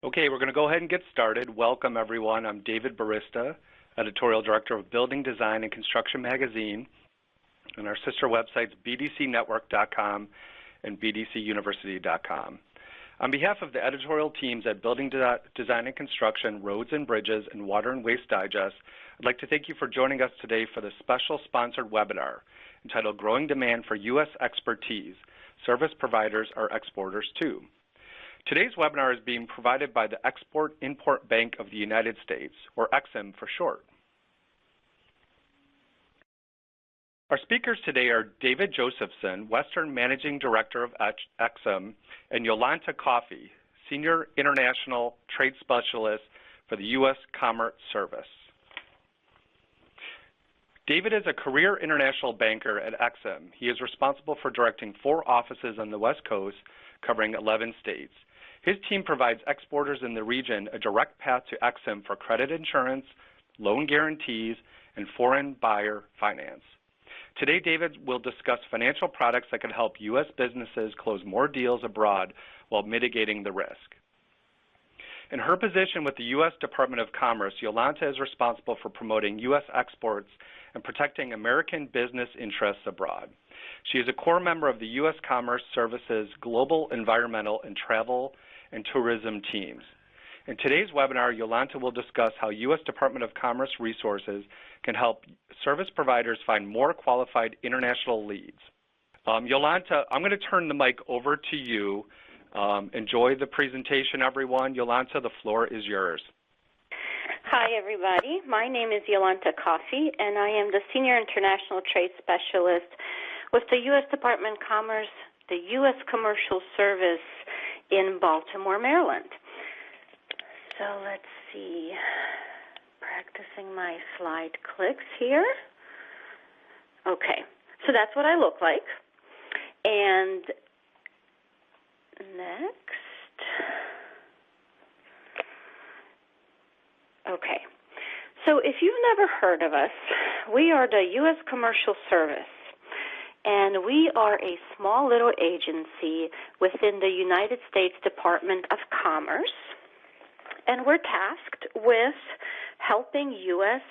Okay, we're going to go ahead and get started. Welcome, everyone. I'm David Barista, Editorial Director of Building Design and Construction Magazine, and our sister websites bdcnetwork.com and bdcuniversity.com. On behalf of the editorial teams at Building Design and Construction, Roads and Bridges, and Water and Waste Digest, I'd like to thank you for joining us today for this special sponsored webinar entitled Growing Demand for U.S. Expertise, Service Providers Are Exporters Too. Today's webinar is being provided by the Export-Import Bank of the United States, or EXIM for short. Our speakers today are David Josephson, Western Managing Director of EXIM, and Yolanta Coffey, Senior International Trade Specialist for the U.S. Commerce Service. David is a career international banker at EXIM. He is responsible for directing 4 offices on the West Coast, covering 11 states. His team provides exporters in the region a direct path to EXIM for credit insurance, loan guarantees, and foreign buyer finance. Today, David will discuss financial products that can help U.S. businesses close more deals abroad while mitigating the risk. In her position with the U.S. Department of Commerce, Yolanta is responsible for promoting U.S. exports and protecting American business interests abroad. She is a core member of the U.S. Commerce Service's Global Environmental and Travel and Tourism teams. In today's webinar, Yolanta will discuss how U.S. Department of Commerce resources can help service providers find more qualified international leads. Yolanta, I'm going to turn the mic over to you. Enjoy the presentation, everyone. Yolanta, the floor is yours. Hi, everybody. My name is Yolanta Coffey, and I am the Senior International Trade Specialist with the U.S. Department of Commerce, the U.S. Commercial Service in Baltimore, Maryland. So let's see, practicing my slide clicks here. Okay, so that's what I look like. And next, okay. So if you've never heard of us, we are the U.S. Commercial Service. And we are a small little agency within the United States Department of Commerce. And we're tasked with helping U.S.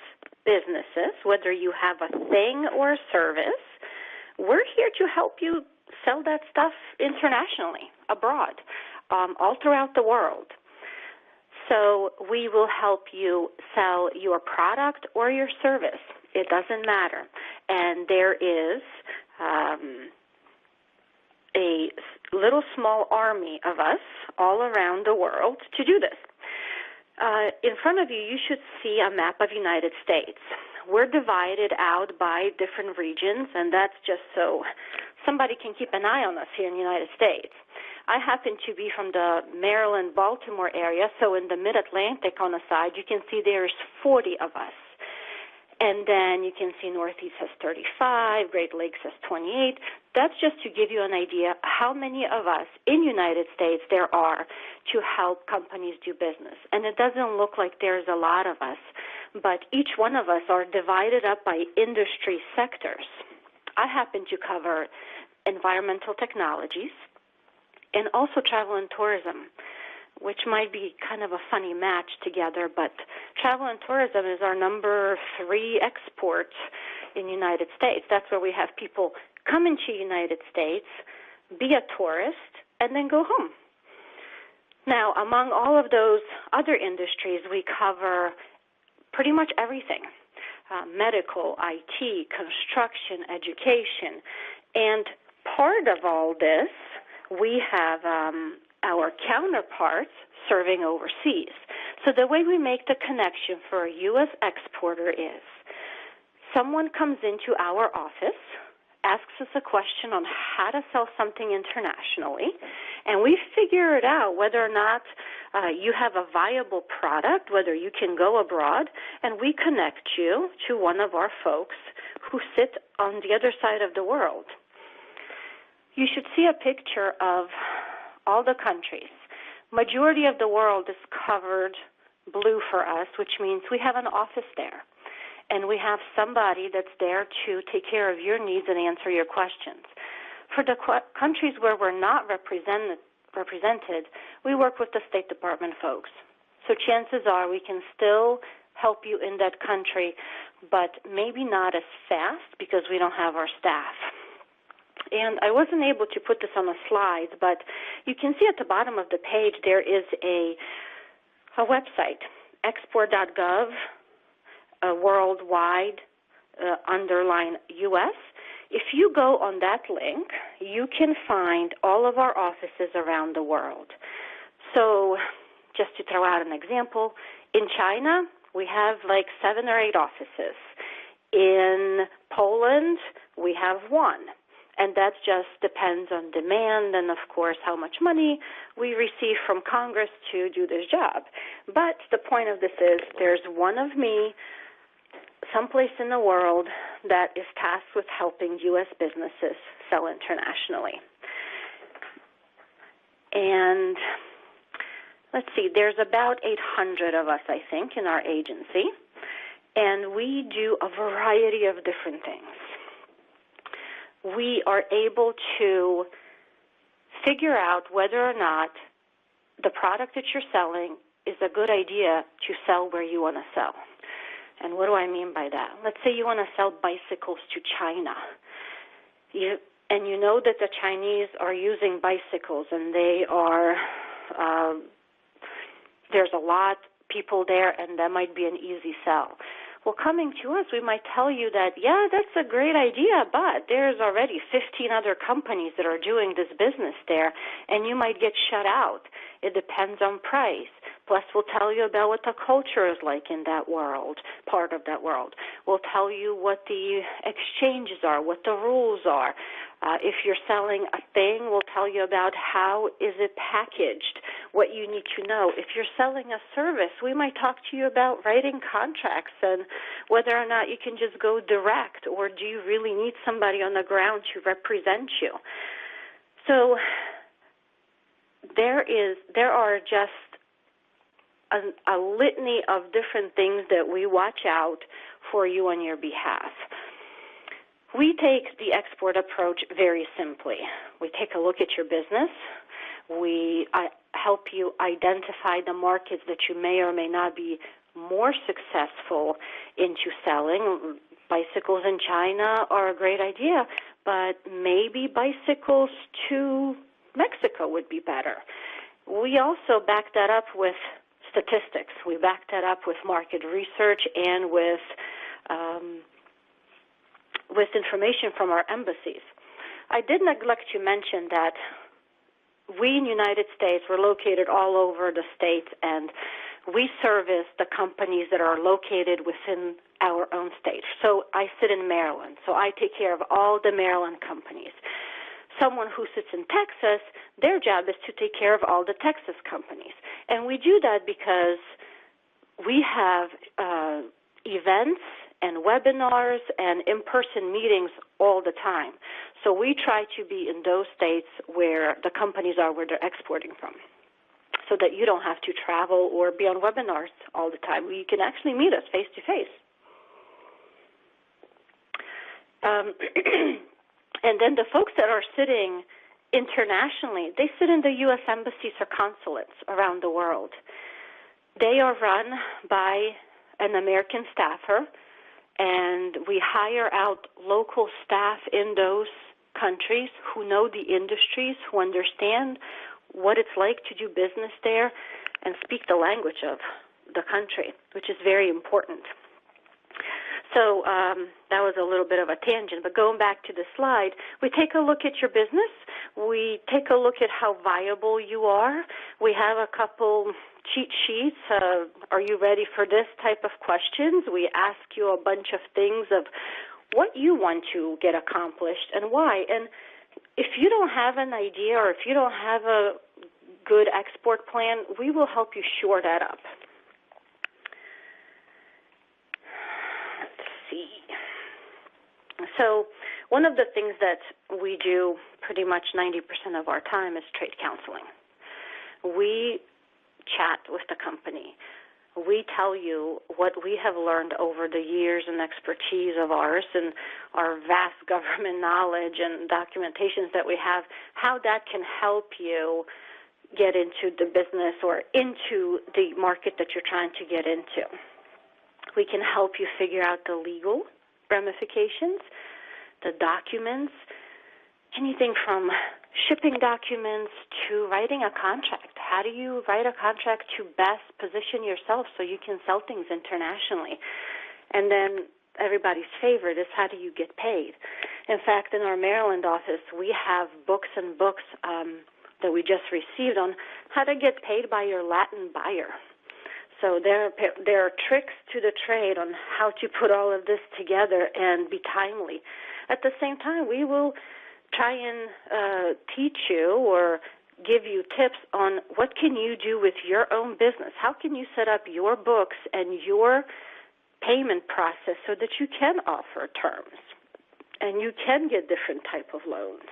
businesses, whether you have a thing or a service. We're here to help you sell that stuff internationally, abroad, all throughout the world. So we will help you sell your product or your service. It doesn't matter. And there is a little small army of us all around the world to do this. In front of you, you should see a map of United States. We're divided out by different regions, and that's just so somebody can keep an eye on us here in the United States. I happen to be from the Maryland-Baltimore area, so in the Mid-Atlantic on the side, you can see there's 40 of us. And then you can see Northeast has 35, Great Lakes has 28. That's just to give you an idea how many of us in the United States there are to help companies do business. And it doesn't look like there's a lot of us, but each one of us are divided up by industry sectors. I happen to cover environmental technologies and also travel and tourism, which might be kind of a funny match together, but travel and tourism is our number 3 export in the United States. That's where we have people come into the United States, be a tourist, and then go home. Now, among all of those other industries, we cover pretty much everything, medical, IT, construction, education, and part of all this, we have our counterparts serving overseas. So the way we make the connection for a U.S. exporter is someone comes into our office, asks us a question on how to sell something internationally, and we figure it out whether or not you have a viable product, whether you can go abroad, and we connect you to one of our folks who sit on the other side of the world. You should see a picture of all the countries. Majority of the world is covered blue for us, which means we have an office there. And we have somebody that's there to take care of your needs and answer your questions. For the countries where we're not represented represented, we work with the State Department folks. So chances are we can still help you in that country, but maybe not as fast because we don't have our staff. And I wasn't able to put this on the slides, but you can see at the bottom of the page there is a website, export.gov, worldwide, underline U.S. If you go on that link, you can find all of our offices around the world. So just to throw out an example, in China, we have like 7 or 8 offices. In Poland, we have 1. And that just depends on demand and, of course, how much money we receive from Congress to do this job. But the point of this is there's one of me someplace in the world that is tasked with helping U.S. businesses sell internationally. And let's see, there's about 800 of us, I think, in our agency, and we do a variety of different things. We are able to figure out whether or not the product that you're selling is a good idea to sell where you want to sell. And what do I mean by that? Let's say you want to sell bicycles to China. You know that the Chinese are using bicycles, and they are there's a lot of people there, and that might be an easy sell. Well, coming to us, we might tell you that, yeah, that's a great idea, but there's already 15 other companies that are doing this business there, and you might get shut out. It depends on price. Plus, we'll tell you about what the culture is like in that world, part of that world. We'll tell you what the exchanges are, what the rules are. If you're selling a thing, we'll tell you about how is it packaged, what you need to know. If you're selling a service, we might talk to you about writing contracts and whether or not you can just go direct, or do you really need somebody on the ground to represent you. So there are just a litany of different things that we watch out for you on your behalf. We take the export approach very simply. We take a look at your business. We help you identify the markets that you may or may not be more successful into selling. Bicycles in China are a great idea, but maybe bicycles to Mexico would be better. We also back that up with statistics. We back that up with market research and with information from our embassies. I did neglect to mention that we in the United States, we're located all over the states, and we service the companies that are located within our own state. So I sit in Maryland, so I take care of all the Maryland companies. Someone who sits in Texas, their job is to take care of all the Texas companies. And we do that because we have events and webinars and in-person meetings all the time. So we try to be in those states where the companies are, where they're exporting from, so that you don't have to travel or be on webinars all the time. You can actually meet us face-to-face. And then the folks that are sitting internationally, they sit in the U.S. embassies or consulates around the world. They are run by an American staffer, and we hire out local staff in those countries who know the industries, who understand what it's like to do business there and speak the language of the country, which is very important. So that was a little bit of a tangent, but going back to the slide, we take a look at your business. We take a look at how viable you are. We have a couple cheat sheets. Are you ready for this type of questions? We ask you a bunch of things of what you want to get accomplished and why. And if you don't have an idea or if you don't have a good export plan, we will help you shore that up. So one of the things that we do pretty much 90% of our time is trade counseling. We chat with the company. We tell you what we have learned over the years and expertise of ours and our vast government knowledge and documentations that we have, how that can help you get into the business or into the market that you're trying to get into. We can help you figure out the legal ramifications, the documents, anything from shipping documents to writing a contract. How do you write a contract to best position yourself so you can sell things internationally? And then everybody's favorite is, how do you get paid? In fact, in our Maryland office, we have books and books that we just received on how to get paid by your Latin buyer. So there are tricks to the trade on how to put all of this together and be timely. At the same time, we will try and teach you or give you tips on what can you do with your own business. How can you set up your books and your payment process so that you can offer terms and you can get different type of loans.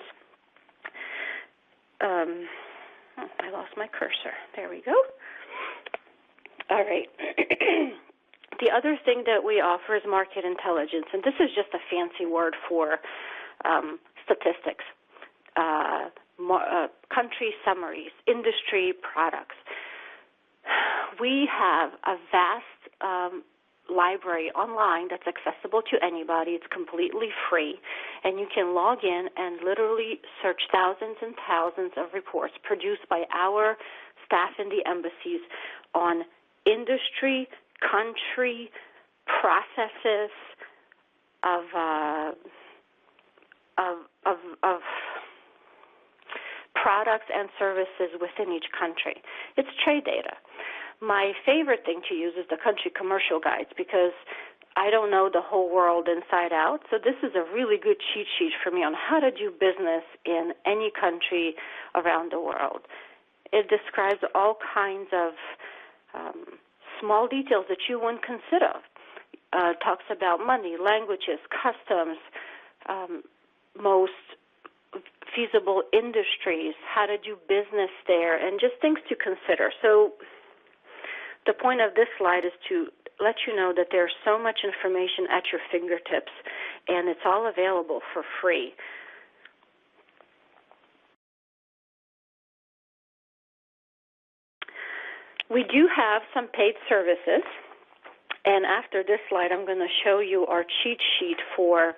I lost my cursor. There we go. All right. The other thing that we offer is market intelligence, and this is just a fancy word for statistics, country summaries, industry products. We have a vast library online that's accessible to anybody. It's completely free, and you can log in and literally search thousands and thousands of reports produced by our staff in the embassies on industry, country, processes of products and services within each country. It's trade data. My favorite thing to use is the country commercial guides because I don't know the whole world inside out. So this is a really good cheat sheet for me on how to do business in any country around the world. It describes all kinds of small details that you wouldn't consider. Talks about money, languages, customs, most feasible industries, how to do business there, and just things to consider. So the point of this slide is to let you know that there's so much information at your fingertips, and it's all available for free. We do have some paid services, and after this slide, I'm going to show you our cheat sheet for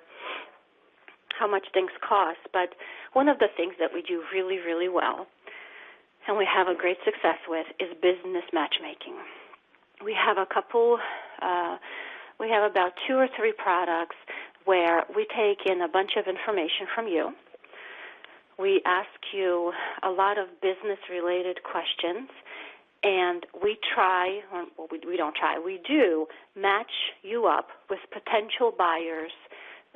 how much things cost. But one of the things that we do really, really well, and we have a great success with, is business matchmaking. We have we have about 2 or 3 products where we take in a bunch of information from you. We ask you a lot of business-related questions, and we do match you up with potential buyers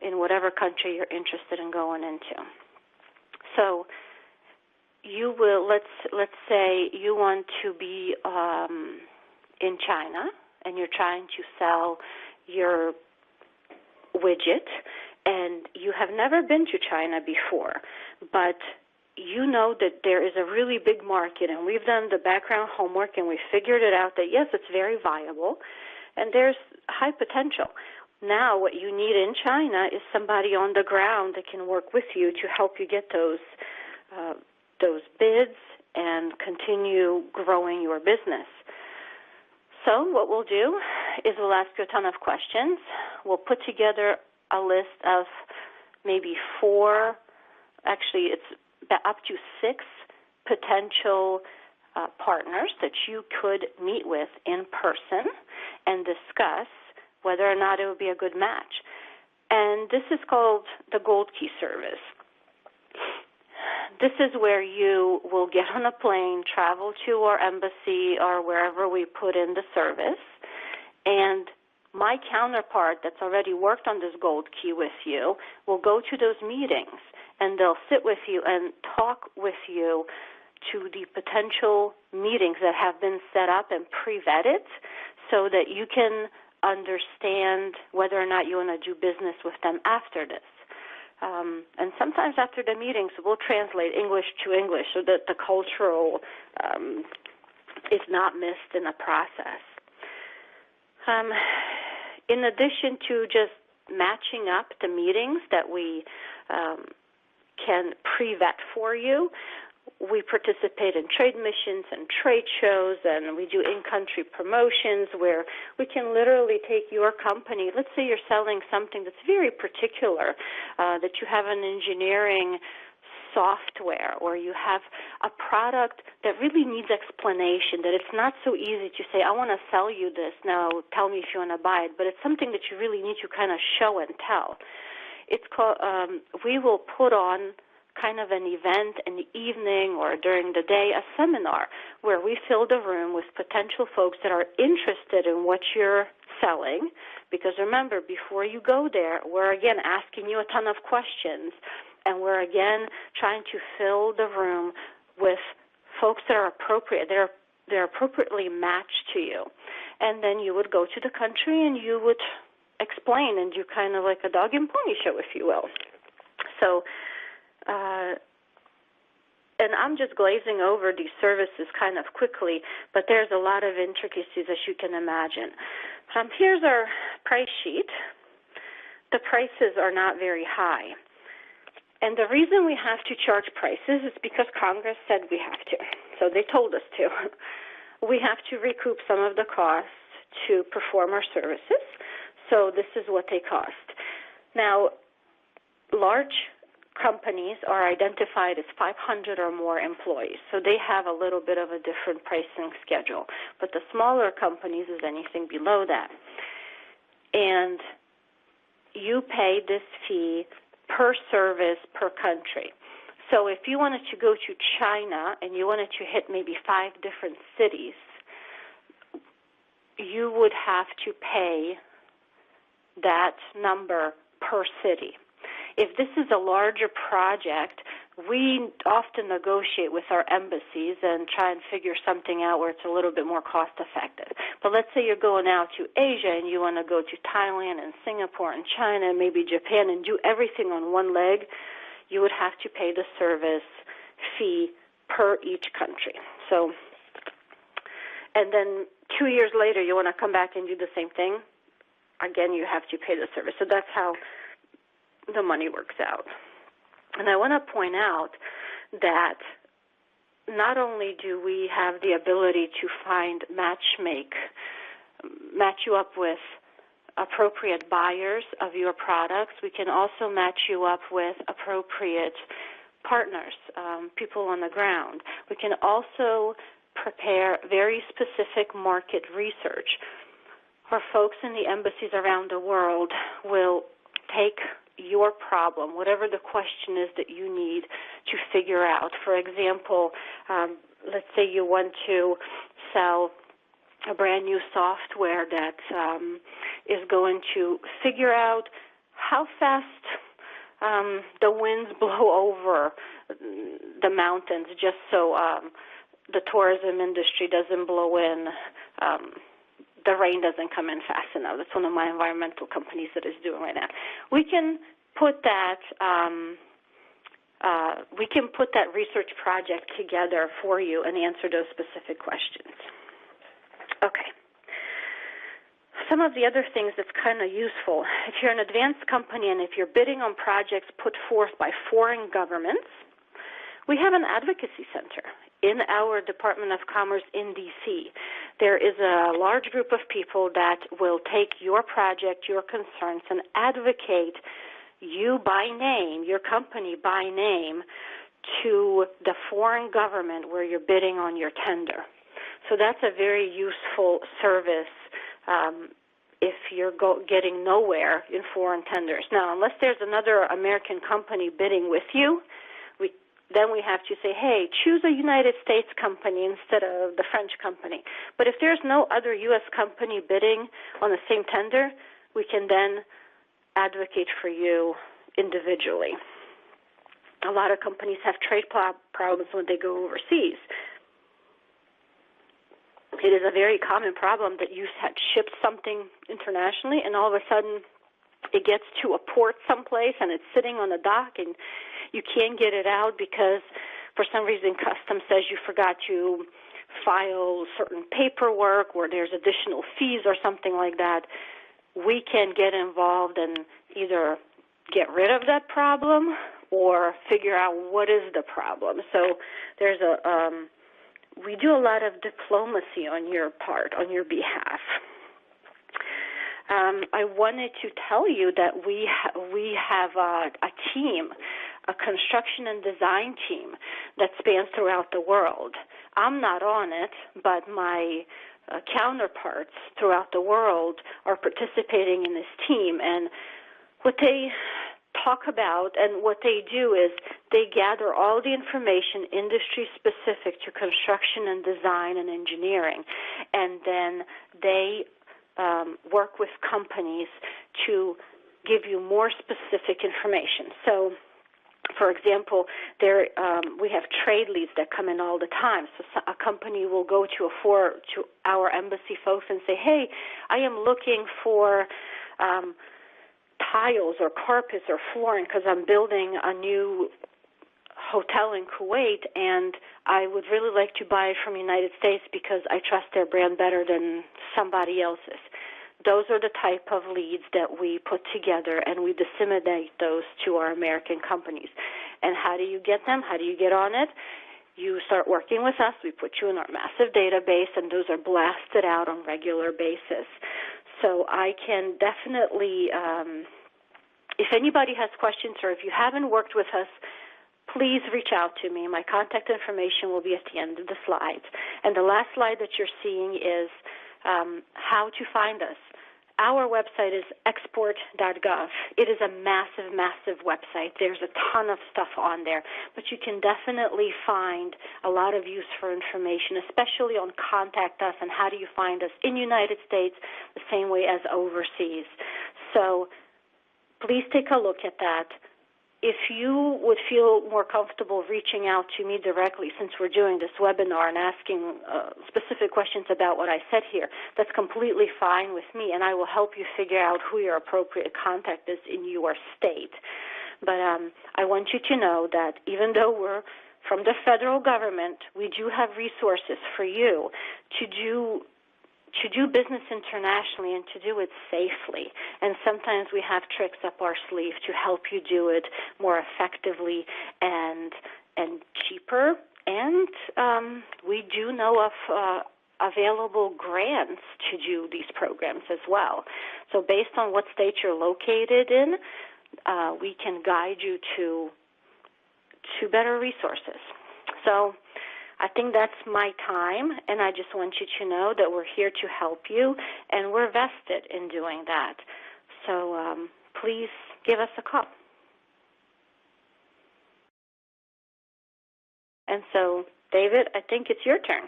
in whatever country you're interested in going into. So you will, let's say you want to be in China and you're trying to sell your widget, and you have never been to China before, but you know that there is a really big market, and we've done the background homework, and we figured it out that, yes, it's very viable, and there's high potential. Now what you need in China is somebody on the ground that can work with you to help you get those bids and continue growing your business. So what we'll do is we'll ask you a ton of questions. We'll put together a list of maybe 4, actually it's up to 6 potential partners that you could meet with in person and discuss whether or not it would be a good match. And this is called the Gold Key service. This is where you will get on a plane, travel to our embassy or wherever we put in the service, and my counterpart that's already worked on this Gold Key with you will go to those meetings, and they'll sit with you and talk with you to the potential meetings that have been set up and pre-vetted so that you can understand whether or not you want to do business with them after this. And sometimes after the meetings, we'll translate English to English so that the cultural is not missed in the process. In addition to just matching up the meetings that we can pre-vet for you, We participate in trade missions and trade shows, and we do in-country promotions where we can literally take your company. Let's say you're selling something that's very particular, that you have an engineering software, or you have a product that really needs explanation, that it's not so easy to say, I want to sell you this, now tell me if you want to buy it, but it's something that you really need to kind of show and tell. It's called, we will put on kind of an event in the evening or during the day, a seminar, where we fill the room with potential folks that are interested in what you're selling, because remember, before you go there, we're again asking you a ton of questions, and we're again trying to fill the room with folks that are appropriate. They're appropriately matched to you. And then you would go to the country and you would explain and do kind of like a dog and pony show, if you will. So, and I'm just glazing over these services kind of quickly, but there's a lot of intricacies, as you can imagine. Here's our price sheet. The prices are not very high. And the reason we have to charge prices is because Congress said we have to. So they told us to. We have to recoup some of the costs to perform our services. So this is what they cost. Now, large companies are identified as 500 or more employees. So they have a little bit of a different pricing schedule. But the smaller companies is anything below that. And you pay this fee per service per country. So if you wanted to go to China and you wanted to hit maybe 5 different cities, you would have to pay that number per city. If this is a larger project, we often negotiate with our embassies and try and figure something out where it's a little bit more cost effective. But let's say you're going out to Asia and you want to go to Thailand and Singapore and China and maybe Japan and do everything on one leg, you would have to pay the service fee per each country. So, and then 2 years later you want to come back and do the same thing, again you have to pay the service. So that's how the money works out. And I want to point out that not only do we have the ability to match you up with appropriate buyers of your products, we can also match you up with appropriate partners, people on the ground. We can also prepare very specific market research. Our folks in the embassies around the world will take your problem, whatever the question is that you need to figure out. For example, let's say you want to sell a brand new software that is going to figure out how fast the winds blow over the mountains, just so the tourism industry doesn't blow in, the rain doesn't come in fast enough. That's one of my environmental companies that is doing right now. We can put that research project together for you and answer those specific questions. Okay. Some of the other things that's kind of useful, if you're an advanced company and if you're bidding on projects put forth by foreign governments, we have an advocacy center in our Department of Commerce in D.C. There is a large group of people that will take your project, your concerns, and advocate you by name, your company by name, to the foreign government where you're bidding on your tender. So that's a very useful service if you're getting nowhere in foreign tenders. Now, unless there's another American company bidding with you, then we have to say, hey, choose a United States company instead of the French company. But if there's no other U.S. company bidding on the same tender, we can then advocate for you individually. A lot of companies have trade problems when they go overseas. It is a very common problem that you had shipped something internationally and all of a sudden it gets to a port someplace and it's sitting on a dock and you can't get it out because for some reason customs says you forgot to file certain paperwork or there's additional fees or something like that. We can get involved and either get rid of that problem or figure out what is the problem. So there's we do a lot of diplomacy on your part, on your behalf. I wanted to tell you that we have a team, a construction and design team that spans throughout the world. I'm not on it, but my counterparts throughout the world are participating in this team. And what they talk about and what they do is they gather all the information industry specific to construction and design and engineering, and then they work with companies to give you more specific information. So, for example, we have trade leads that come in all the time. So a company will go to our embassy folks and say, "Hey, I am looking for tiles or carpets or flooring because I'm building a new hotel in Kuwait, and I would really like to buy it from the United States because I trust their brand better than somebody else's." Those are the type of leads that we put together, and we disseminate those to our American companies. And how do you get them? How do you get on it? You start working with us. We put you in our massive database, and those are blasted out on a regular basis. So I can definitely, if anybody has questions or if you haven't worked with us, please reach out to me. My contact information will be at the end of the slides. And the last slide that you're seeing is how to find us. Our website is export.gov. It is a massive, massive website. There's a ton of stuff on there, but you can definitely find a lot of useful information, especially on contact us and how do you find us in the United States the same way as overseas. So please take a look at that. If you would feel more comfortable reaching out to me directly, since we're doing this webinar and asking specific questions about what I said here, that's completely fine with me, and I will help you figure out who your appropriate contact is in your state. But I want you to know that even though we're from the federal government, we do have resources for you to do business internationally and to do it safely. And sometimes we have tricks up our sleeve to help you do it more effectively and cheaper. And we do know of available grants to do these programs as well. So based on what state you're located in, we can guide you to better resources. So I think that's my time, and I just want you to know that we're here to help you, and we're vested in doing that. So please give us a call. And so, David, I think it's your turn.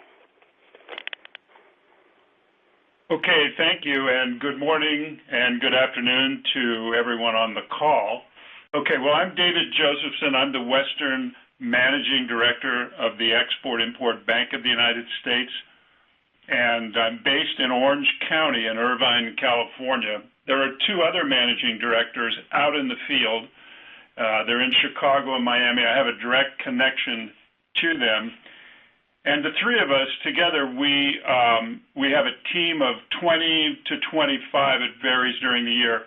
Okay, thank you, and good morning and good afternoon to everyone on the call. Okay, well, I'm David Josephson. I'm the Western Managing Director of the Export-Import Bank of the United States, and I'm based in Orange County in Irvine, California. There are two other managing directors out in the field. They're in Chicago and Miami. I have a direct connection to them. And the three of us together, we have a team of 20 to 25, it varies during the year,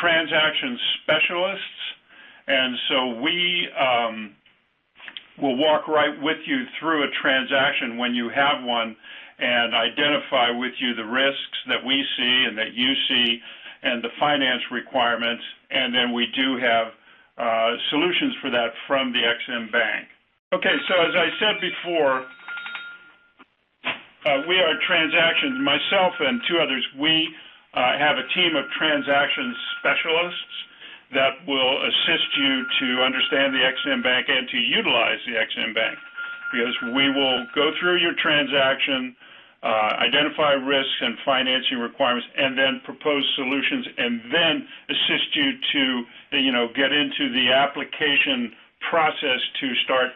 transaction specialists. And so we will walk right with you through a transaction when you have one and identify with you the risks that we see and that you see and the finance requirements. And then we do have solutions for that from the EXIM Bank. Okay, so as I said before, we are transactions, myself and two others, we have a team of transaction specialists that will assist you to understand the EXIM Bank and to utilize the EXIM Bank, because we will go through your transaction, identify risks and financing requirements, and then propose solutions, and then assist you to, get into the application process to start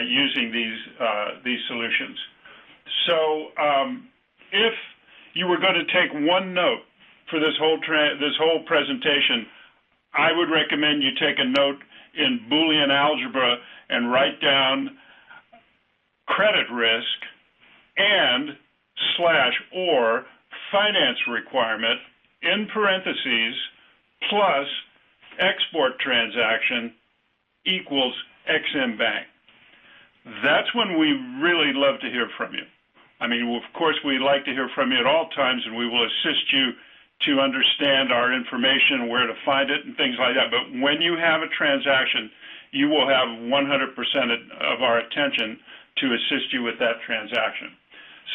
using these solutions. So if you were going to take one note for this whole presentation, I would recommend you take a note in Boolean algebra and write down credit risk and /or finance requirement in parentheses plus export transaction equals XM Bank. That's when we really love to hear from you. I mean, of course, we like to hear from you at all times, and we will assist you to understand our information, where to find it, and things like that. But when you have a transaction, you will have 100% of our attention to assist you with that transaction.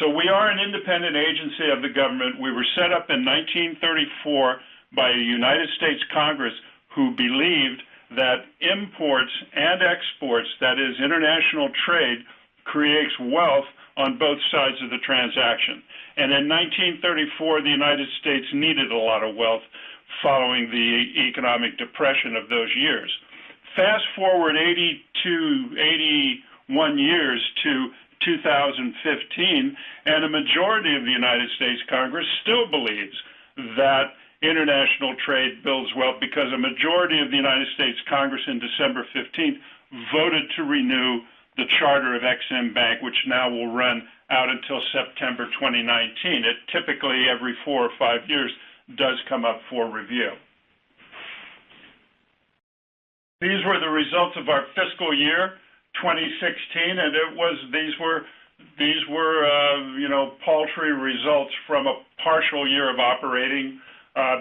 So we are an independent agency of the government. We were set up in 1934 by a United States Congress who believed that imports and exports, that is international trade, creates wealth on both sides of the transaction. And in 1934, the United States needed a lot of wealth following the economic depression of those years. Fast forward 81 years to 2015, and a majority of the United States Congress still believes that international trade builds wealth, because a majority of the United States Congress in December 15th voted to renew the charter of XM Bank, which now will run out until September 2019. It typically, every 4 or 5 years, does come up for review. These were the results of our fiscal year 2016, and these were paltry results from a partial year of operating,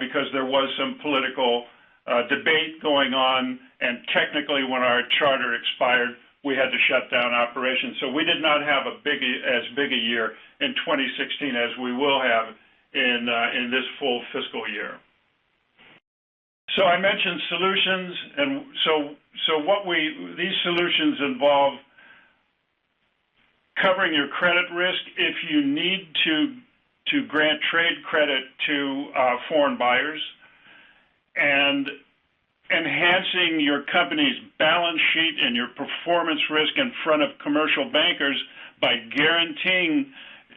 because there was some political debate going on, and technically when our charter expired, we had to shut down operations. So we did not have as big a year in 2016 as we will have in this full fiscal year. So I mentioned solutions, and these solutions involve covering your credit risk if you need to grant trade credit to foreign buyers, and enhancing your company's balance sheet and your performance risk in front of commercial bankers by guaranteeing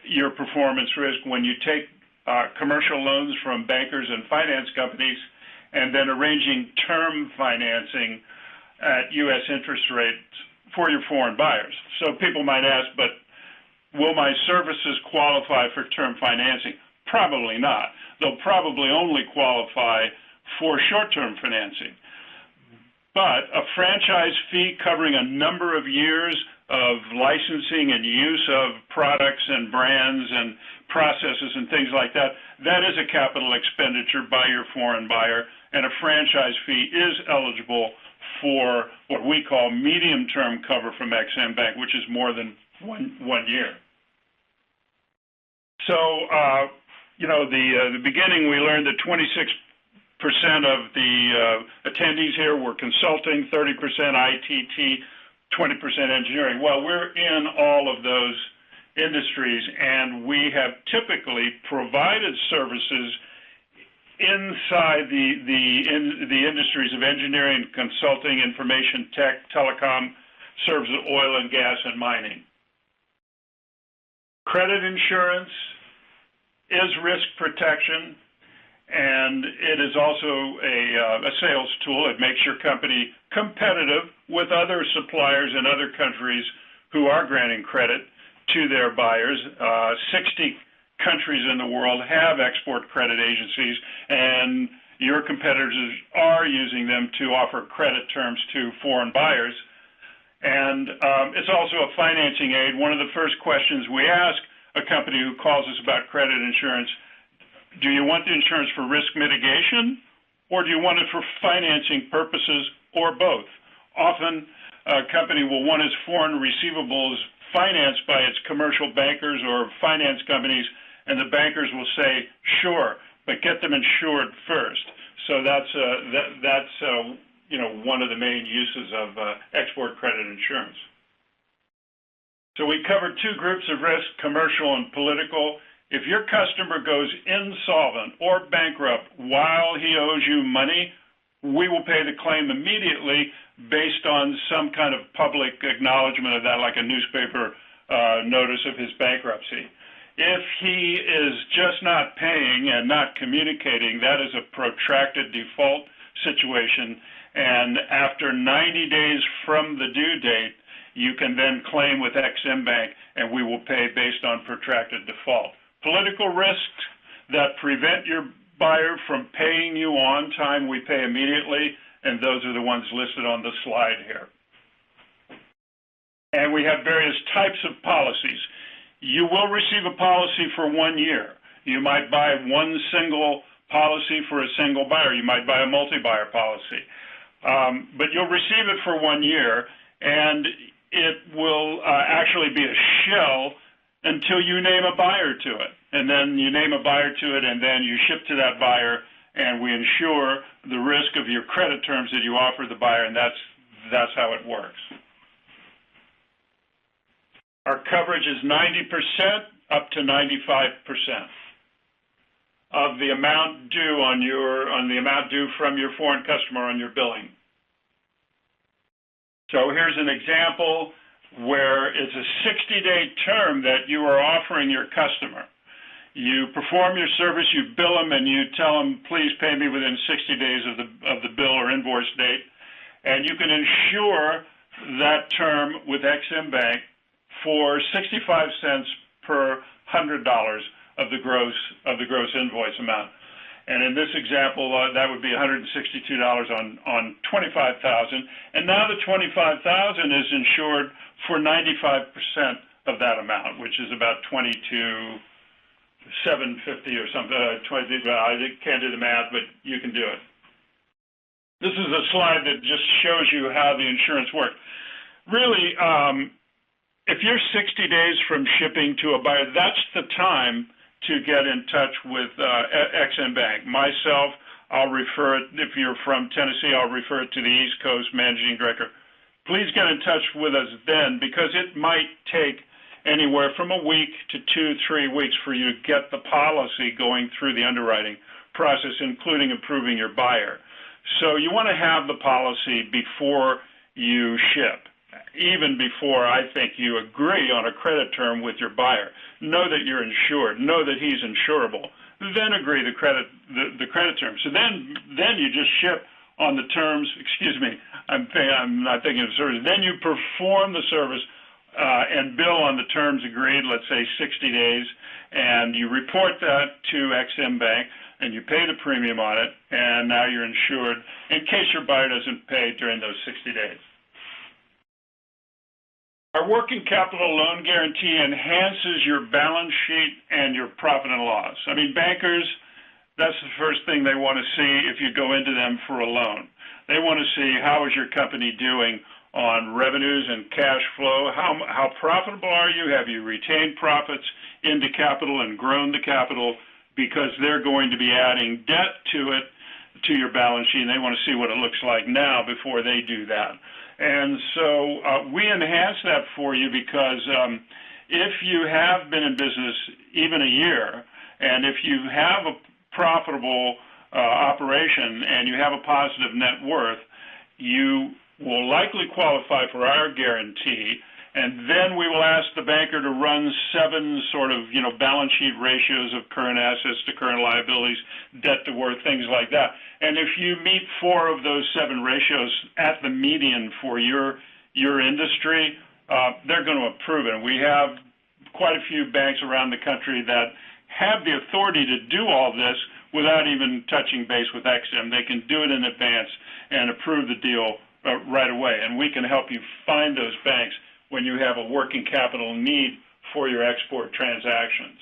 your performance risk when you take commercial loans from bankers and finance companies, and then arranging term financing at U.S. interest rates for your foreign buyers. So people might ask, but will my services qualify for term financing? Probably not. They'll probably only qualify for short-term financing. But a franchise fee covering a number of years of licensing and use of products and brands and processes and things like that, that is a capital expenditure by your foreign buyer, and a franchise fee is eligible for what we call medium-term cover from XM Bank, which is more than one year. So, the beginning, we learned that 26% of the attendees here were consulting, 30% ITT, 20% engineering. Well, we're in all of those industries, and we have typically provided services inside the industries of engineering, consulting, information tech, telecom, services, oil and gas, and mining. Credit insurance is risk protection, and it is also a sales tool. It makes your company competitive with other suppliers in other countries who are granting credit to their buyers. 60 countries in the world have export credit agencies, and your competitors are using them to offer credit terms to foreign buyers. And it's also a financing aid. One of the first questions we ask a company who calls us about credit insurance: do you want the insurance for risk mitigation, or do you want it for financing purposes, or both? Often, a company will want its foreign receivables financed by its commercial bankers or finance companies, and the bankers will say, sure, but get them insured first. So that's one of the main uses of export credit insurance. So we covered two groups of risk, commercial and political. If your customer goes insolvent or bankrupt while he owes you money, we will pay the claim immediately based on some kind of public acknowledgement of that, like a newspaper notice of his bankruptcy. If he is just not paying and not communicating, that is a protracted default situation, and after 90 days from the due date, you can then claim with XM Bank, and we will pay based on protracted default. Political risks that prevent your buyer from paying you on time, we pay immediately, and those are the ones listed on the slide here. And we have various types of policies. You will receive a policy for 1 year. You might buy one single policy for a single buyer. You might buy a multi-buyer policy. But you'll receive it for 1 year, and it will actually be a shell until you name a buyer to it. And then you name a buyer to it, and then you ship to that buyer, and we insure the risk of your credit terms that you offer the buyer, and that's how it works. Our coverage is 90% up to 95% of the amount due on the amount due from your foreign customer on your billing. So here's an example where it's a 60-day term that you are offering your customer. You perform your service, you bill them, and you tell them, please pay me within 60 days of the bill or invoice date, and you can insure that term with Ex-Im Bank for 65 cents per $100 of the gross invoice amount. And in this example, that would be $162 on $25,000. And now the $25,000 is insured for 95% of that amount, which is about $22,750 or something. I can't do the math, but you can do it. This is a slide that just shows you how the insurance works. Really, if you're 60 days from shipping to a buyer, that's the time to get in touch with Ex-Im Bank. Myself, I'll refer it, if you're from Tennessee, I'll refer it to the East Coast Managing Director. Please get in touch with us then, because it might take anywhere from a week to 2-3 weeks for you to get the policy going through the underwriting process, including approving your buyer. So you want to have the policy before you ship, even before I think you agree on a credit term with your buyer. Know that you're insured. Know that he's insurable. Then agree the credit term. So then you just ship on the terms. Excuse me, I'm not thinking of service. Then you perform the service and bill on the terms agreed. Let's say 60 days, and you report that to Ex-Im Bank, and you pay the premium on it, and now you're insured in case your buyer doesn't pay during those 60 days. Our working capital loan guarantee enhances your balance sheet and your profit and loss. I mean, bankers, that's the first thing they want to see if you go into them for a loan. They want to see how is your company doing on revenues and cash flow. How profitable are you? Have you retained profits into capital and grown the capital? Because they're going to be adding debt to it, to your balance sheet, and they want to see what it looks like now before they do that. And so we enhance that for you because if you have been in business even a year, and if you have a profitable operation and you have a positive net worth, you will likely qualify for our guarantee. And then we will ask the banker to run 7 sort of, balance sheet ratios of current assets to current liabilities, debt to worth, things like that. And if you meet 4 of those 7 ratios at the median for your industry, they're going to approve it. And we have quite a few banks around the country that have the authority to do all this without even touching base with Ex-Im. They can do it in advance and approve the deal right away. And we can help you find those banks when you have a working capital need for your export transactions.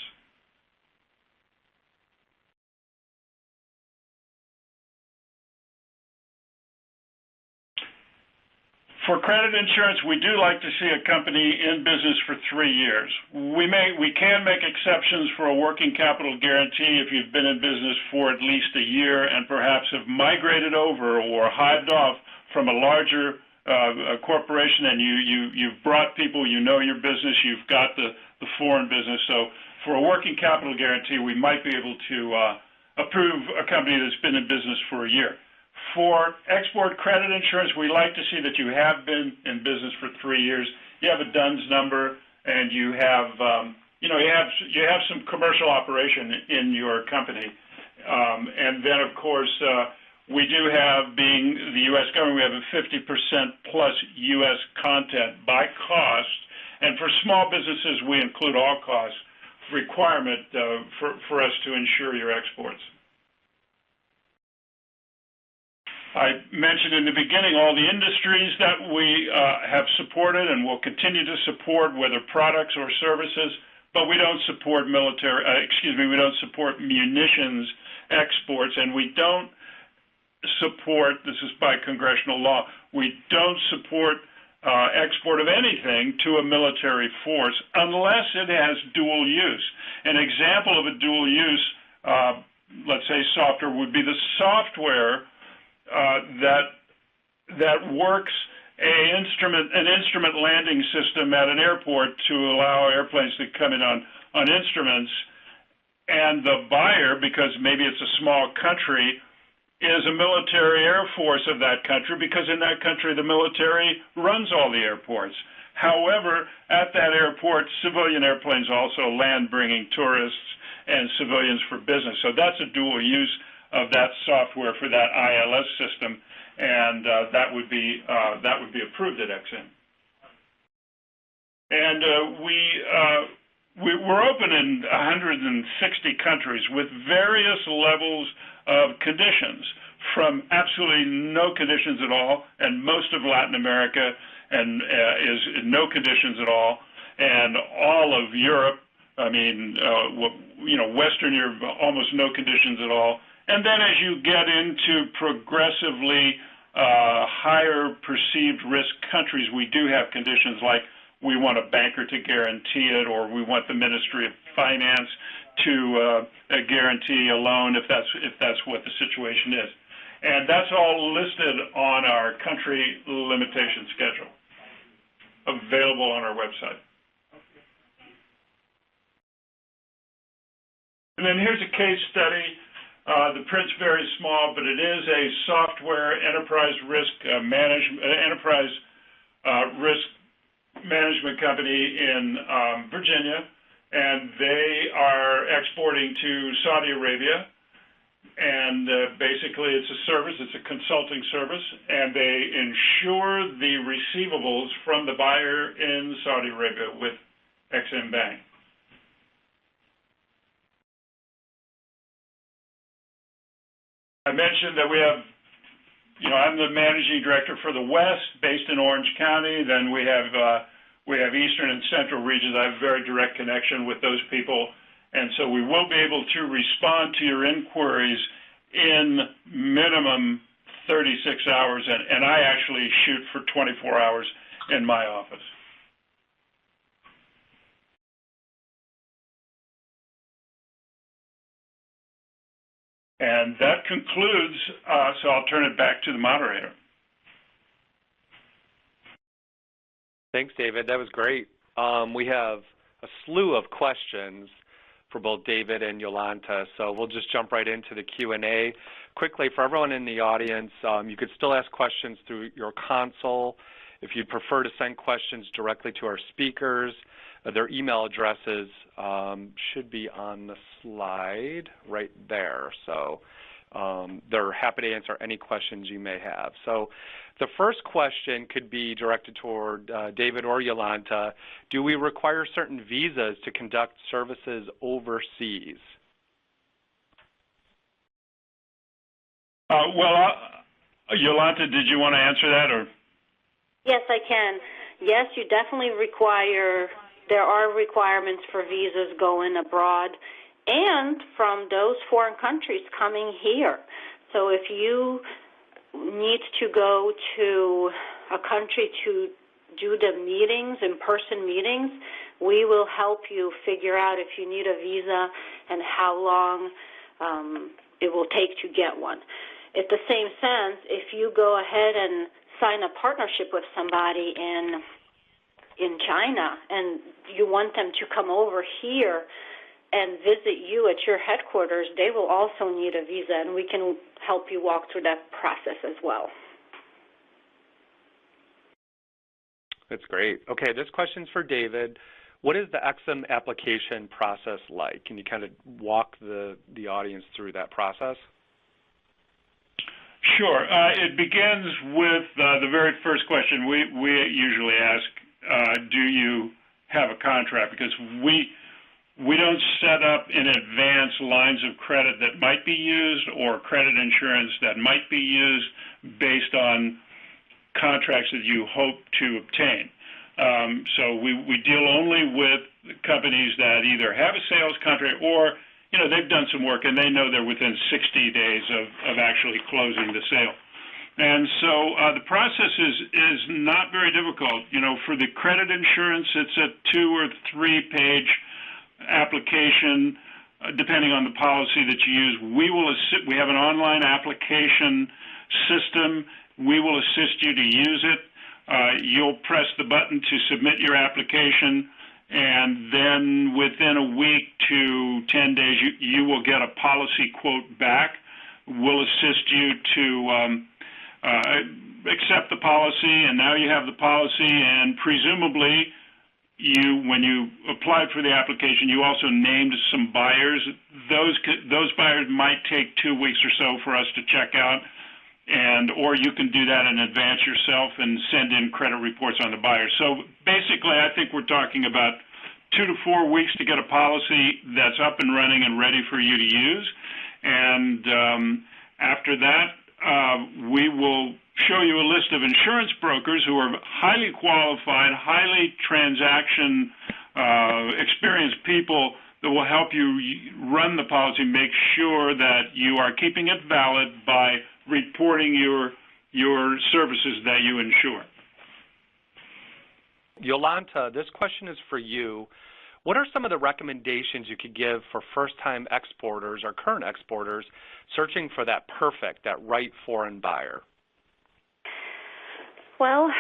For credit insurance, we do like to see a company in business for 3 years. We can make exceptions for a working capital guarantee if you've been in business for at least a year and perhaps have migrated over or hived off from a larger corporation, and you've brought people, you know your business, you've got the foreign business. So for a working capital guarantee, we might be able to approve a company that's been in business for a year. For export credit insurance, we like to see that you have been in business for 3 years. You have a DUNS number, and you have you have some commercial operation in your company, and then of course. We do have, being the U.S. government, we have a 50% plus U.S. content by cost, and for small businesses, we include all costs requirement for us to insure your exports. I mentioned in the beginning all the industries that we have supported and will continue to support, whether products or services, but we don't support we don't support munitions exports, and we don't support, this is by congressional law, we don't support export of anything to a military force unless it has dual use. An example of a dual use, let's say software, would be the software that works an instrument landing system at an airport to allow airplanes to come in on instruments, and the buyer, because maybe it's a small country, is a military air force of that country, because in that country the military runs all the airports. However, at that airport, civilian airplanes also land, bringing tourists and civilians for business. So that's a dual use of that software for that ILS system, and that would be approved at EXIM. And we're open in 160 countries with various levels of conditions, from absolutely no conditions at all, and most of Latin America and is no conditions at all, and all of Europe. I mean, Western Europe, almost no conditions at all. And then as you get into progressively higher perceived risk countries, we do have conditions like we want a banker to guarantee it, or we want the Ministry of Finance to guarantee a loan if that's what the situation is. And that's all listed on our country limitation schedule, available on our website. And then here's a case study. The print's very small, but it is a software enterprise risk management company in Virginia, and they are exporting to Saudi Arabia. And basically, it's a service, it's a consulting service, and they insure the receivables from the buyer in Saudi Arabia with Exim Bank. I mentioned that we have, I'm the managing director for the West, based in Orange County. Then we have Eastern and Central regions. I have a very direct connection with those people, and so we will be able to respond to your inquiries in minimum 36 hours, and I actually shoot for 24 hours in my office. And that concludes, so I'll turn it back to the moderator. Thanks, David. That was great. We have a slew of questions for both David and Jolanta, so we'll just jump right into the Q&A. Quickly, for everyone in the audience, you could still ask questions through your console. If you'd prefer to send questions directly to our speakers, their email addresses should be on the slide right there. So they're happy to answer any questions you may have. So the first question could be directed toward David or Jolanta. Do we require certain visas to conduct services overseas? Jolanta, did you want to answer that? Or? Yes, I can. Yes, you definitely require. There are requirements for visas going abroad and from those foreign countries coming here. So if you need to go to a country to do the meetings, in-person meetings, we will help you figure out if you need a visa and how long it will take to get one. In the same sense, if you go ahead and sign a partnership with somebody in China and you want them to come over here and visit you at your headquarters, they will also need a visa, and we can help you walk through that process as well. That's great. Okay, this question's for David. What is the EXIM application process like? Can you kind of walk the audience through that process? Sure. It begins with the very first question we usually ask, do you have a contract? Because we don't set up in advance lines of credit that might be used or credit insurance that might be used based on contracts that you hope to obtain. So we deal only with companies that either have a sales contract or, they've done some work and they know they're within 60 days of actually closing the sale. And so the process is not very difficult. For the credit insurance, it's a 2 or 3 page application, depending on the policy that you use. We have an online application system. We will assist you to use it. You'll press the button to submit your application, and then within a week to 10 days, you will get a policy quote back. We'll assist you to accept the policy, and now you have the policy, and presumably when you applied for the application, you also named some buyers. Those buyers might take 2 weeks or so for us to check out, or you can do that in advance yourself and send in credit reports on the buyers. So basically, I think we're talking about 2 to 4 weeks to get a policy that's up and running and ready for you to use. And after that, we will show you a list of insurance brokers who are highly qualified, highly transaction experienced people that will help you run the policy, make sure that you are keeping it valid by reporting your services that you insure. Yolanta, this question is for you. What are some of the recommendations you could give for first-time exporters or current exporters searching for that perfect, that right foreign buyer? Well,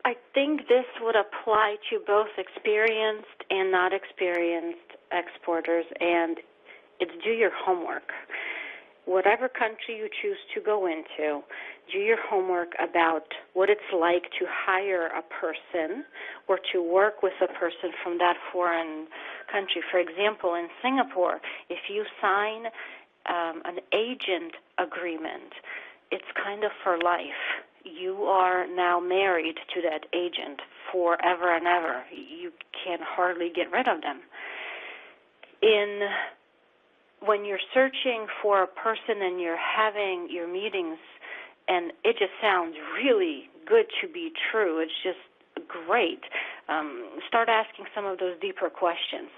I think this would apply to both experienced and not experienced exporters, and it's do your homework. Whatever country you choose to go into, do your homework about what it's like to hire a person or to work with a person from that foreign country. For example, in Singapore, if you sign an agent agreement, it's kind of for life. You are now married to that agent forever and ever. You can hardly get rid of them. When you're searching for a person and you're having your meetings and it just sounds really good to be true, it's just great, start asking some of those deeper questions.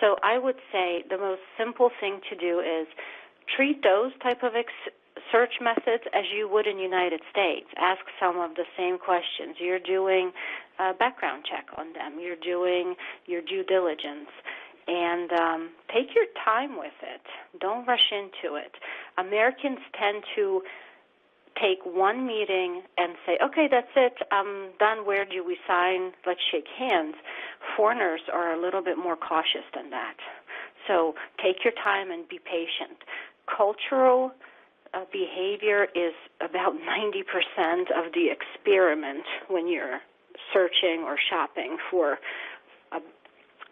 So I would say the most simple thing to do is treat those type of search methods as you would in the United States. Ask some of the same questions. You're doing a background check on them. You're doing your due diligence. And take your time with it. Don't rush into it. Americans tend to take one meeting and say, okay, that's it, I'm done, where do we sign, let's shake hands. Foreigners are a little bit more cautious than that. So take your time and be patient. Cultural behavior is about 90% of the experiment when you're searching or shopping for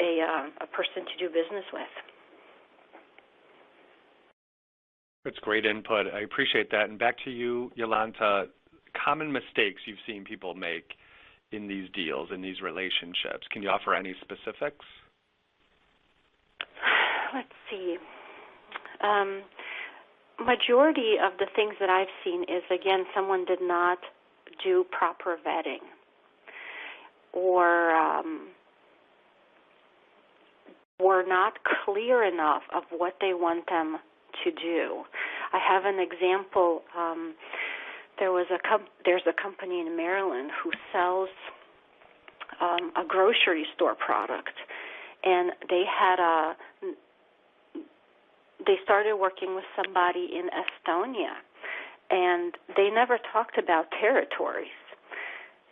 a person to do business with. That's great input. I appreciate that. And back to you, Yolanta, common mistakes you've seen people make in these deals, in these relationships. Can you offer any specifics? Let's see. Majority of the things that I've seen is, again, someone did not do proper vetting or were not clear enough of what they want them to do. I have an example. There's a company in Maryland who sells a grocery store product, and they started working with somebody in Estonia, and they never talked about territories.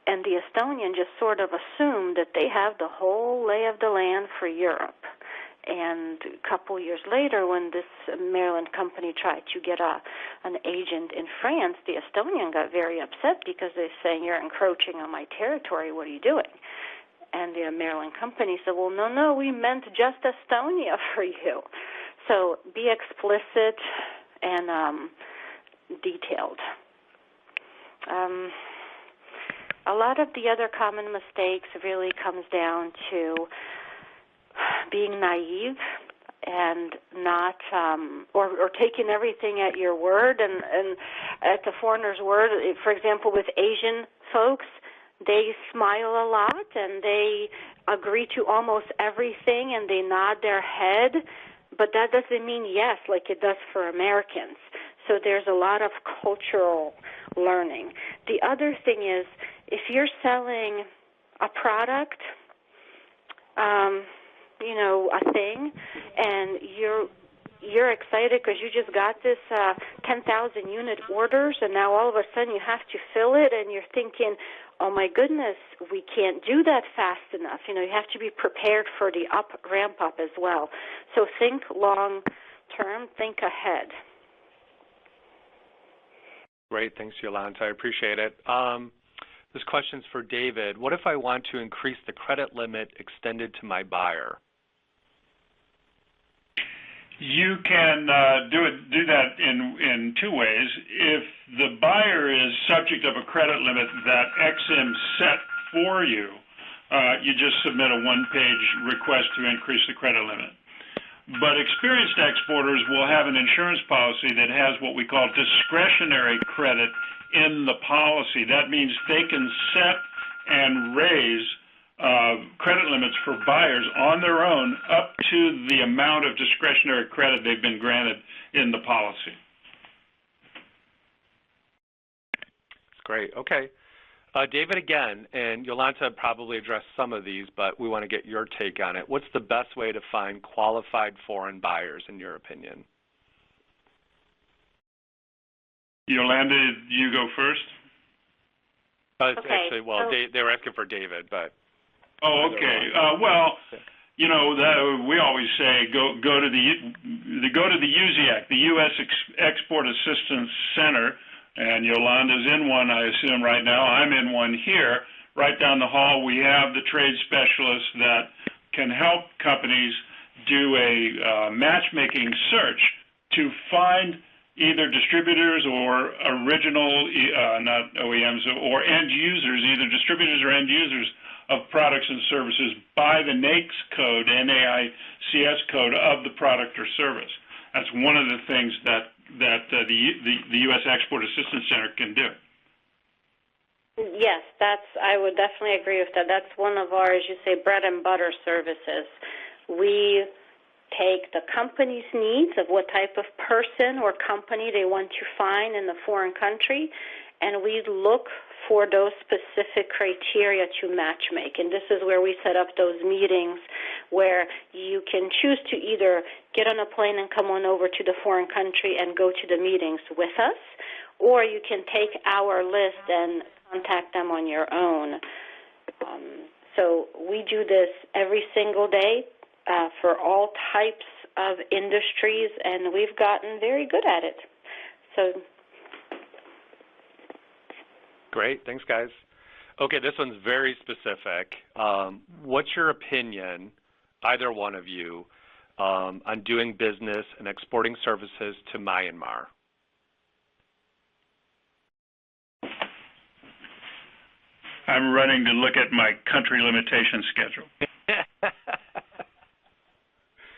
And the Estonian just sort of assumed that they have the whole lay of the land for Europe. And a couple years later, when this Maryland company tried to get an agent in France, the Estonian got very upset because they're saying, you're encroaching on my territory, what are you doing? And the Maryland company said, well, no, we meant just Estonia for you. So be explicit and detailed. A lot of the other common mistakes really comes down to being naive and not or taking everything at your word and at the foreigner's word. For example, with Asian folks, they smile a lot and they agree to almost everything and they nod their head, but that doesn't mean yes like it does for Americans. So there's a lot of cultural learning. The other thing is, if you're selling a product, a thing, and you're excited because you just got this 10,000 unit orders, and now all of a sudden you have to fill it, and you're thinking, oh my goodness, we can't do that fast enough. You have to be prepared for the ramp up as well. So think long term, think ahead. Great. Thanks, Yolanta. I appreciate it. This question's for David. What if I want to increase the credit limit extended to my buyer? You can do that in two ways. If the buyer is subject of a credit limit that EXIM set for you, you just submit a one-page request to increase the credit limit. But experienced exporters will have an insurance policy that has what we call discretionary credit in the policy. That means they can set and raise credit limits for buyers on their own up to the amount of discretionary credit they've been granted in the policy. That's great. Okay. David, again, and Yolanta probably addressed some of these, but we want to get your take on it. What's the best way to find qualified foreign buyers, in your opinion? Yolanda, you go first. Okay. Actually, well, they were asking for David, but. Oh, okay. We always say go to the USEAC, the U.S. Export Assistance Center. And Yolanda's in one, I assume, right now. I'm in one here. Right down the hall, we have the trade specialists that can help companies do a matchmaking search to find either distributors or original, not OEMs, or end users, either distributors or end users of products and services by the NAICS code, NAICS code of the product or service. That's one of the things that the U.S. Export Assistance Center can do. Yes, I would definitely agree with that. That's one of our, as you say, bread and butter services. We take the company's needs of what type of person or company they want to find in the foreign country, and we look for those specific criteria to matchmake. And this is where we set up those meetings where you can choose to either get on a plane and come on over to the foreign country and go to the meetings with us, or you can take our list and contact them on your own. So we do this every single day for all types of industries, and we've gotten very good at it. So. Great. Thanks, guys. Okay, this one's very specific. What's your opinion, either one of you, on doing business and exporting services to Myanmar? I'm running to look at my country limitation schedule.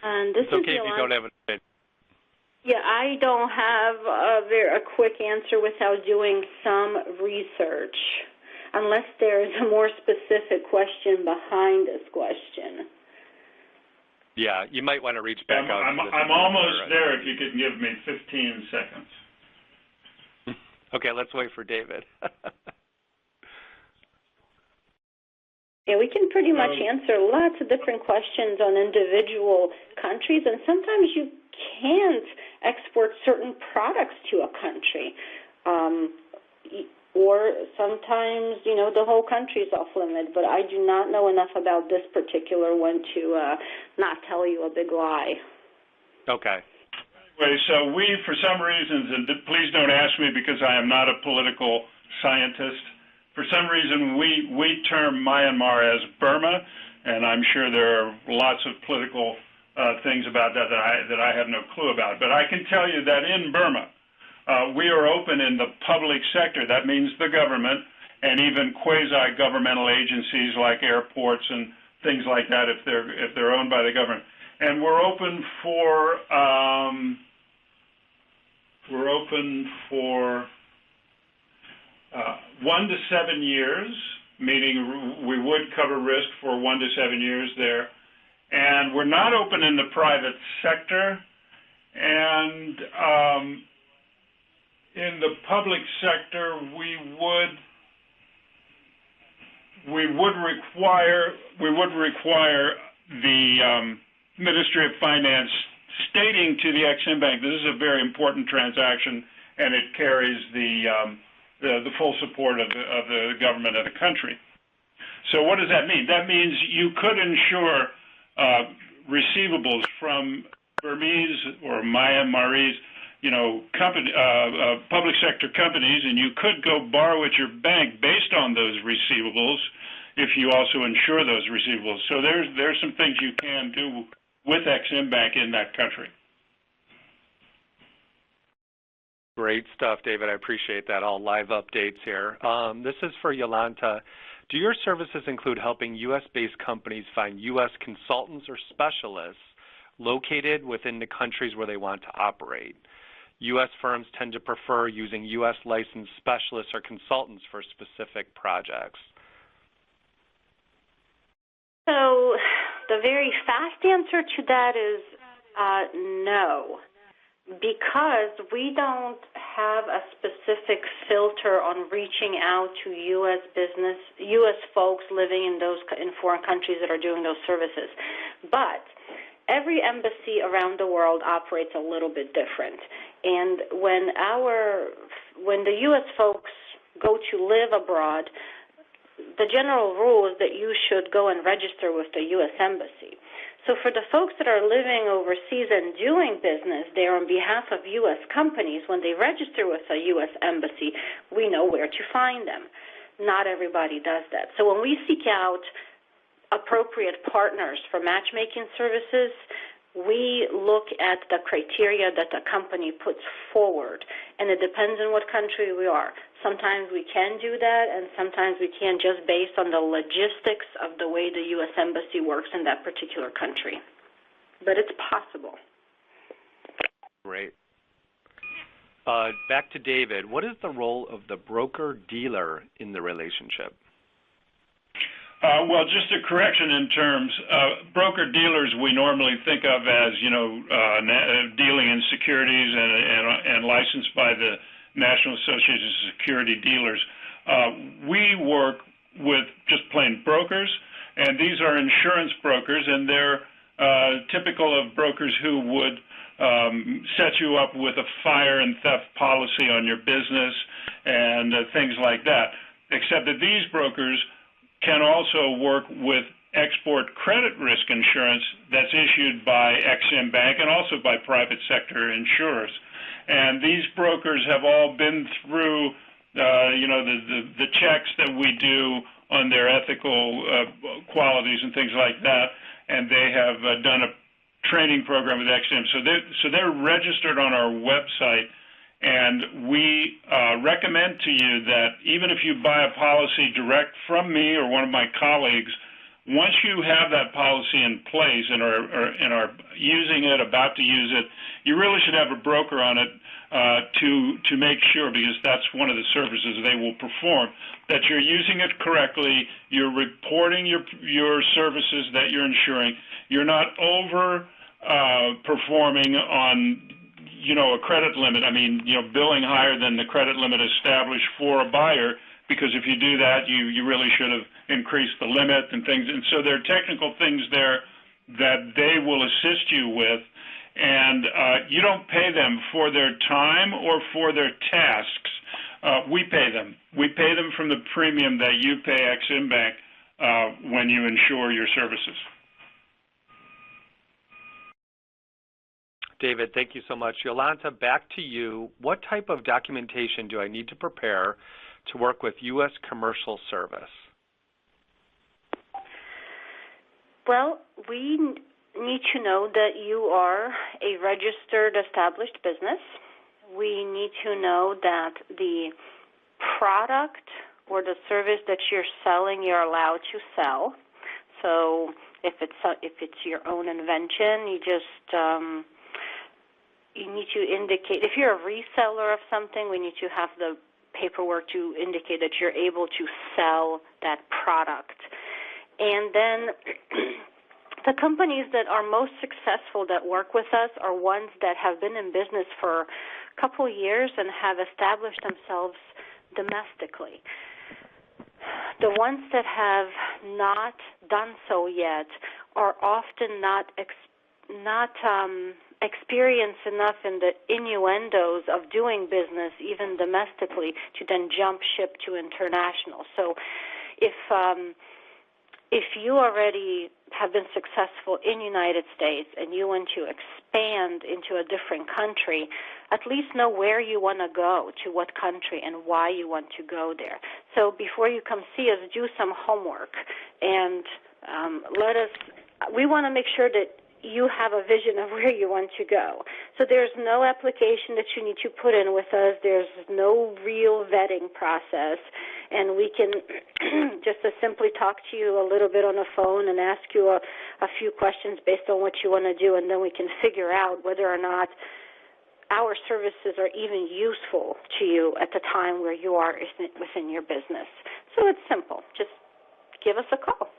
And this it's okay is if you don't have an opinion. Yeah, I don't have a quick answer without doing some research, unless there is a more specific question behind this question. Yeah, you might want to reach back out. I'm almost there if you could give me 15 seconds. Okay, let's wait for David. Yeah, we can pretty much answer lots of different questions on individual countries, and sometimes you can't export certain products to a country. Or sometimes, the whole country is off limit, but I do not know enough about this particular one to not tell you a big lie. Okay. Anyway, so we, for some reasons, and please don't ask me because I am not a political scientist, for some reason we term Myanmar as Burma, and I'm sure there are lots of political things about that I have no clue about. But I can tell you that in Burma, we are open in the public sector. That means the government and even quasi-governmental agencies like airports and things like that if they're owned by the government. And we're open for 1 to 7 years, meaning we would cover risk for 1 to 7 years there. And we're not open in the private sector. And in the public sector, we would require the Ministry of Finance stating to the Ex-Im Bank this is a very important transaction, and it carries the full support of the government of the country. So what does that mean? That means you could insure receivables from Burmese or Myanmarese, public sector companies, and you could go borrow at your bank based on those receivables if you also insure those receivables. So there's some things you can do with Ex-Im Bank in that country. Great stuff, David. I appreciate that. All live updates here. This is for Jolanta. Do your services include helping U.S.-based companies find U.S. consultants or specialists located within the countries where they want to operate? U.S. firms tend to prefer using U.S. licensed specialists or consultants for specific projects. So the very fast answer to that is no, because we don't have a specific filter on reaching out to U.S. folks living in foreign countries that are doing those services. But every embassy around the world operates a little bit different. And when the U.S. folks go to live abroad, the general rule is that you should go and register with the U.S. Embassy. So for the folks that are living overseas and doing business there on behalf of U.S. companies, when they register with a U.S. Embassy, we know where to find them. Not everybody does that. So when we seek out appropriate partners for matchmaking services, we look at the criteria that the company puts forward, and it depends on what country we are. Sometimes we can do that, and sometimes we can't, just based on the logistics of the way the U.S. Embassy works in that particular country. But it's possible. Great. Back to David. What is the role of the broker-dealer in the relationship? Well, just a correction in terms, broker-dealers we normally think of as, dealing in securities and licensed by the National Association of Security Dealers. We work with just plain brokers, and these are insurance brokers, and they're typical of brokers who would set you up with a fire and theft policy on your business and things like that, except that these brokers can also work with export credit risk insurance that's issued by Ex-Im Bank and also by private sector insurers. And these brokers have all been through, the checks that we do on their ethical qualities and things like that, and they have done a training program with Ex-Im. So they're registered on our website. And we recommend to you that even if you buy a policy direct from me or one of my colleagues, once you have that policy in place and are using it, about to use it, you really should have a broker on it to make sure, because that's one of the services they will perform, that you're using it correctly, you're reporting your services that you're insuring, you're not over performing on a credit limit. I mean, billing higher than the credit limit established for a buyer, because if you do that, you really should have increased the limit and things. And so there are technical things there that they will assist you with, and you don't pay them for their time or for their tasks. We pay them. We pay them from the premium that you pay Ex-Im Bank when you insure your services. David, thank you so much. Jolanta, back to you. What type of documentation do I need to prepare to work with U.S. Commercial Service? Well, we need to know that you are a registered, established business. We need to know that the product or the service that you're selling, you're allowed to sell. So if it's your own invention, you just you need to indicate. If you're a reseller of something, we need to have the paperwork to indicate that you're able to sell that product. And then the companies that are most successful that work with us are ones that have been in business for a couple of years and have established themselves domestically. The ones that have not done so yet are often not experienced enough in the innuendos of doing business, even domestically, to then jump ship to international. So if you already have been successful in the United States and you want to expand into a different country, at least know where you want to go, to what country, and why you want to go there. So before you come see us, do some homework and we want to make sure that you have a vision of where you want to go. So there's no application that you need to put in with us. There's no real vetting process. And we can just simply talk to you a little bit on the phone and ask you a few questions based on what you want to do, and then we can figure out whether or not our services are even useful to you at the time where you are within your business. So it's simple. Just give us a call.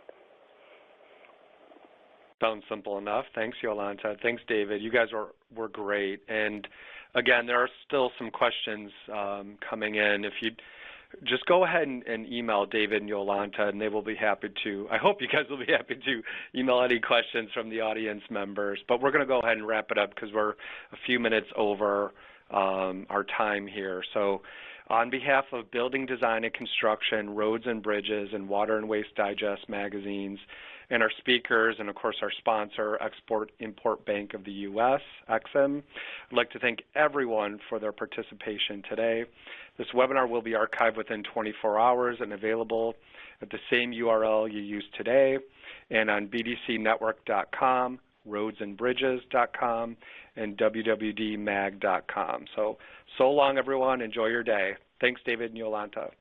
Sounds simple enough. Thanks, Yolanta. Thanks, David. You guys were great. And again, there are still some questions coming in. If you just go ahead and email David and Yolanta, and they will be happy to. I hope you guys will be happy to email any questions from the audience members. But we're going to go ahead and wrap it up because we're a few minutes over our time here. So on behalf of Building, Design, and Construction, Roads and Bridges, and Water and Waste Digest magazines, and our speakers, and of course our sponsor, Export-Import Bank of the U.S., EXIM, I'd like to thank everyone for their participation today. This webinar will be archived within 24 hours and available at the same URL you used today and on bdcnetwork.com, roadsandbridges.com, and wwdmag.com. So long, everyone. Enjoy your day. Thanks, David and Yolanta.